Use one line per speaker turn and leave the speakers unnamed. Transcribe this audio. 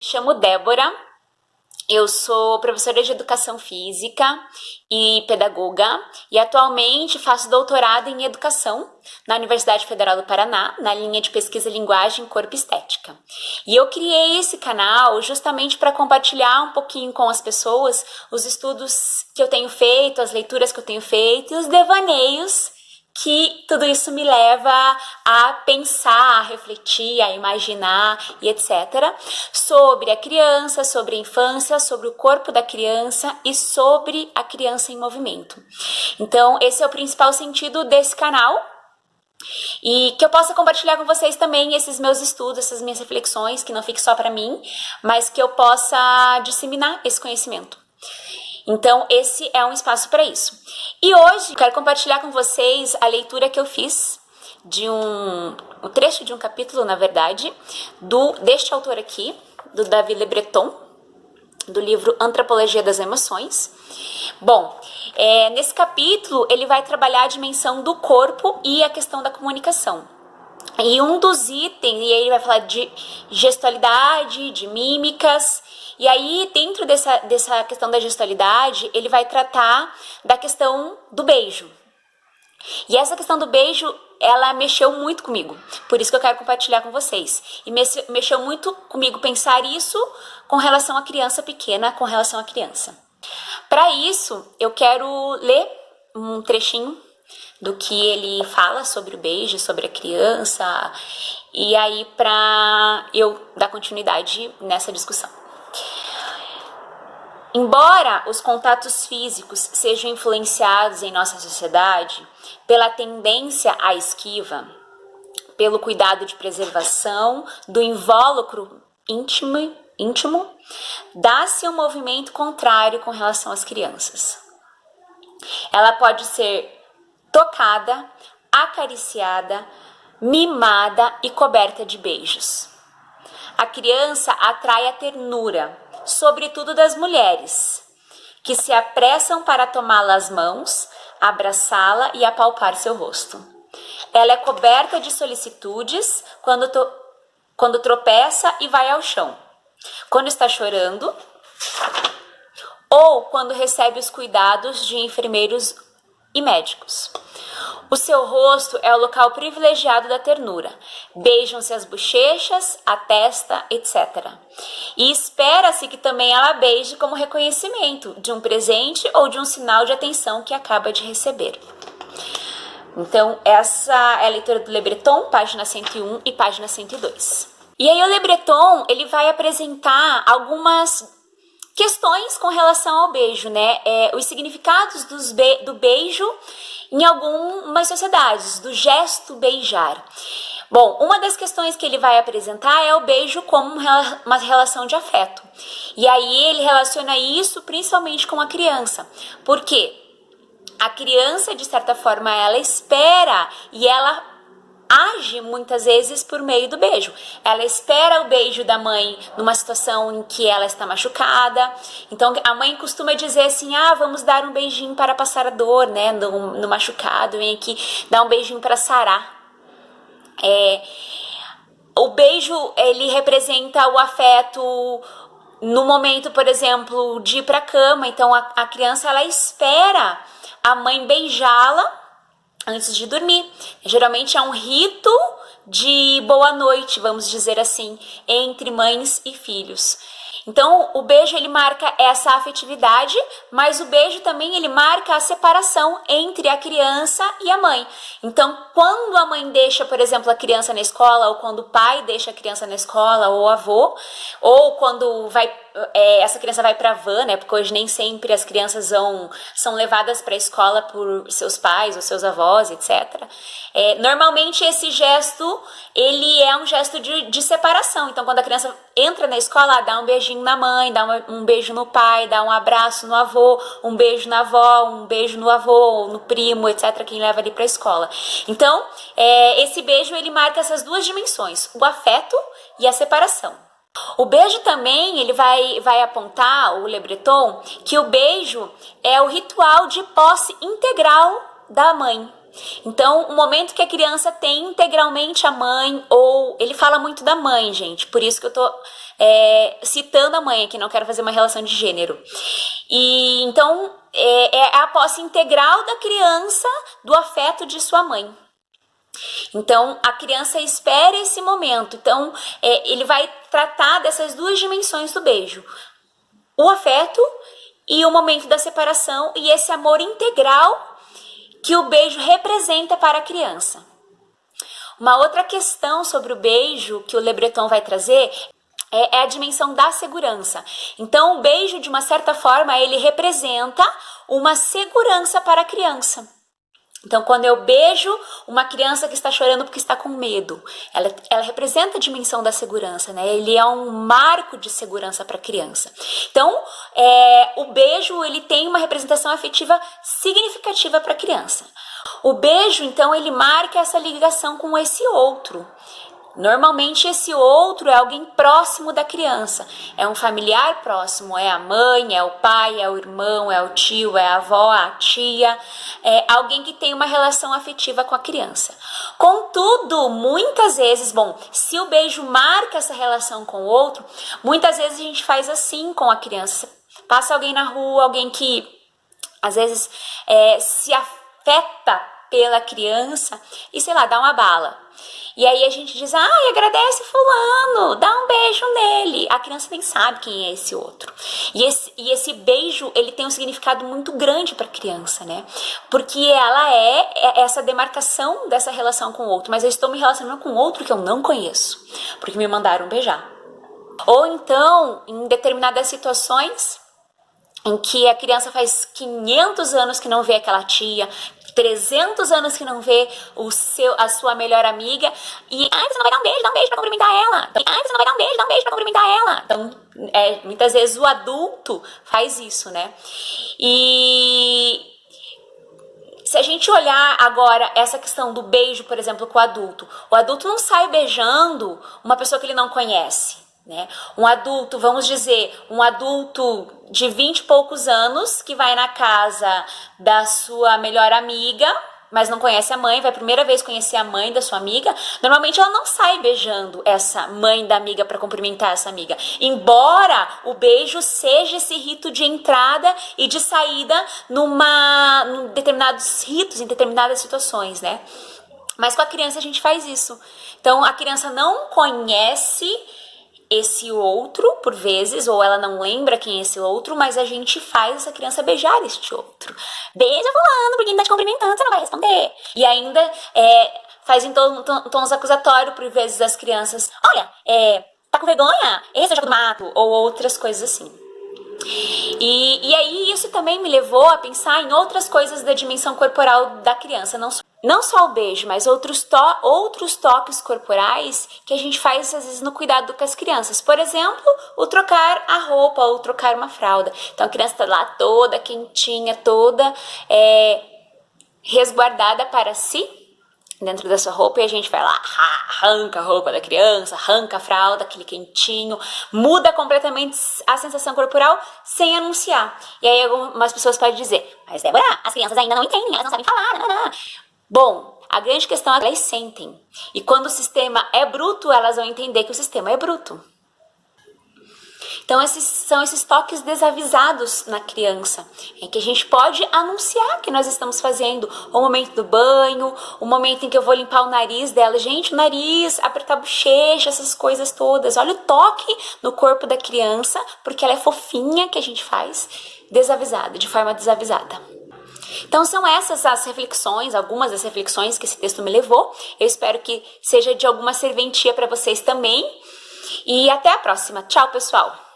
Chamo Débora, eu sou professora de educação física e pedagoga e atualmente faço doutorado em educação na Universidade Federal do Paraná, na linha de pesquisa Linguagem, Corpo e Estética. E eu criei esse canal justamente para compartilhar um pouquinho com as pessoas os estudos que eu tenho feito, as leituras que eu tenho feito e os devaneios que tudo isso me leva a pensar, a refletir, a imaginar e etc. Sobre a criança, sobre a infância, sobre o corpo da criança e sobre a criança em movimento. Então, esse é o principal sentido desse canal e que eu possa compartilhar com vocês também esses meus estudos, essas minhas reflexões, que não fique só para mim, mas que eu possa disseminar esse conhecimento. Então, esse é um espaço para isso. E hoje, eu quero compartilhar com vocês a leitura que eu fiz de um trecho de um capítulo, na verdade, deste autor aqui, do David Le Breton, do livro Antropologia das Emoções. Bom, nesse capítulo, ele vai trabalhar a dimensão do corpo e a questão da comunicação. E um dos itens, e aí ele vai falar de gestualidade, de mímicas. E aí, dentro dessa questão da gestualidade, ele vai tratar da questão do beijo. E essa questão do beijo, ela mexeu muito comigo. Por isso que eu quero compartilhar com vocês. E mexeu muito comigo pensar isso com relação à criança pequena, com relação à criança. Para isso, eu quero ler um trechinho do que ele fala sobre o beijo, sobre a criança. E aí, para eu dar continuidade nessa discussão. Embora os contatos físicos sejam influenciados em nossa sociedade pela tendência à esquiva, pelo cuidado de preservação do invólucro íntimo, dá-se um movimento contrário com relação às crianças. Ela pode ser tocada, acariciada, mimada e coberta de beijos. A criança atrai a ternura, sobretudo das mulheres, que se apressam para tomá-la às mãos, abraçá-la e apalpar seu rosto. Ela é coberta de solicitudes quando tropeça e vai ao chão, quando está chorando ou quando recebe os cuidados de enfermeiros e médicos. O seu rosto é o local privilegiado da ternura. Beijam-se as bochechas, a testa, etc. E espera-se que também ela beije como reconhecimento de um presente ou de um sinal de atenção que acaba de receber. Então, essa é a leitura do Le Breton, página 101 e página 102. E aí o Le Breton, ele vai apresentar algumas questões com relação ao beijo, né? Os significados do beijo em algumas sociedades, do gesto beijar. Bom, uma das questões que ele vai apresentar é o beijo como uma relação de afeto. E aí ele relaciona isso principalmente com a criança. Por quê? A criança, de certa forma, ela espera e ela age muitas vezes por meio do beijo. Ela espera o beijo da mãe numa situação em que ela está machucada. Então a mãe costuma dizer assim: vamos dar um beijinho para passar a dor, né? No machucado, vem aqui dar um beijinho para sarar. O beijo, ele representa o afeto no momento, por exemplo, de ir para a cama. Então a criança, ela espera a mãe beijá-la antes de dormir. Geralmente é um rito de boa noite, vamos dizer assim, entre mães e filhos. Então, o beijo, ele marca essa afetividade, mas o beijo também, ele marca a separação entre a criança e a mãe. Então, quando a mãe deixa, por exemplo, a criança na escola, ou quando o pai deixa a criança na escola, ou o avô, ou quando essa criança vai para a van, né? Porque hoje nem sempre as crianças são levadas para a escola por seus pais ou seus avós, etc. Normalmente esse gesto, ele é um gesto de separação. Então, quando a criança entra na escola, dá um beijinho na mãe, dá um beijo no pai, dá um abraço no avô, um beijo na avó, um beijo no avô, no primo, etc., quem leva ali para a escola. Então, esse beijo, ele marca essas duas dimensões, o afeto e a separação. O beijo também, ele vai apontar, o Le Breton, que o beijo é o ritual de posse integral da mãe. Então, o momento que a criança tem integralmente a mãe, ou ele fala muito da mãe, gente, por isso que eu tô citando a mãe aqui, não quero fazer uma relação de gênero. E então é a posse integral da criança do afeto de sua mãe. Então, a criança espera esse momento. Então, ele vai tratar dessas duas dimensões do beijo: o afeto e o momento da separação, e esse amor integral que o beijo representa para a criança. Uma outra questão sobre o beijo que o Le Breton vai trazer é a dimensão da segurança. Então, o beijo, de uma certa forma, ele representa uma segurança para a criança. Então, quando eu beijo uma criança que está chorando porque está com medo, ela representa a dimensão da segurança, né? Ele é um marco de segurança para a criança. Então, o beijo, ele tem uma representação afetiva significativa para a criança. O beijo, então, ele marca essa ligação com esse outro. Normalmente esse outro é alguém próximo da criança, é um familiar próximo, é a mãe, é o pai, é o irmão, é o tio, é a avó, a tia, é alguém que tem uma relação afetiva com a criança. Contudo, muitas vezes, se o beijo marca essa relação com o outro, muitas vezes a gente faz assim com a criança. Passa alguém na rua, alguém que às vezes se afeta pela criança e, sei lá, dá uma bala. E aí a gente diz, agradece fulano, dá um beijo nele. A criança nem sabe quem é esse outro. E esse beijo, ele tem um significado muito grande para a criança, né? Porque ela é essa demarcação dessa relação com o outro. Mas eu estou me relacionando com outro que eu não conheço, porque me mandaram beijar. Ou então, em determinadas situações em que a criança faz 500 anos que não vê aquela tia, 300 anos que não vê a sua melhor amiga, e você não vai dar um beijo pra cumprimentar ela. Você não vai dar um beijo pra cumprimentar ela. Então, muitas vezes o adulto faz isso, né? E se a gente olhar agora essa questão do beijo, por exemplo, com o adulto não sai beijando uma pessoa que ele não conhece. Né? Um adulto, vamos dizer, um adulto de 20 e poucos anos que vai na casa da sua melhor amiga, mas não conhece a mãe, vai a primeira vez conhecer a mãe da sua amiga, normalmente ela não sai beijando essa mãe da amiga para cumprimentar essa amiga, embora o beijo seja esse rito de entrada e de saída num determinados ritos, em determinadas situações, né? Mas com a criança a gente faz isso. Então a criança não conhece esse outro, por vezes, ou ela não lembra quem é esse outro, mas a gente faz essa criança beijar este outro. Beija fulano, porque ele tá te cumprimentando, você não vai responder. E ainda faz em tons acusatórios, por vezes, as crianças. Olha, tá com vergonha? Esse é o jogo do mato. Ou outras coisas assim. E aí isso também me levou a pensar em outras coisas da dimensão corporal da criança, não só o beijo, mas outros toques corporais que a gente faz às vezes no cuidado com as crianças. Por exemplo, o trocar a roupa ou trocar uma fralda. Então a criança está lá toda quentinha, toda resguardada para si, dentro da sua roupa, e a gente vai lá, arranca a roupa da criança, arranca a fralda, aquele quentinho, muda completamente a sensação corporal sem anunciar. E aí algumas pessoas podem dizer, mas Débora, as crianças ainda não entendem, elas não sabem falar, não. Bom, a grande questão é que elas sentem. E quando o sistema é bruto, elas vão entender que o sistema é bruto. Então, são esses toques desavisados na criança, em que a gente pode anunciar que nós estamos fazendo o momento do banho, o momento em que eu vou limpar o nariz dela. Gente, o nariz, apertar a bochecha, essas coisas todas. Olha o toque no corpo da criança, porque ela é fofinha, que a gente faz desavisada, de forma desavisada. Então são essas as reflexões, algumas das reflexões que esse texto me levou. Eu espero que seja de alguma serventia para vocês também. E até a próxima. Tchau, pessoal!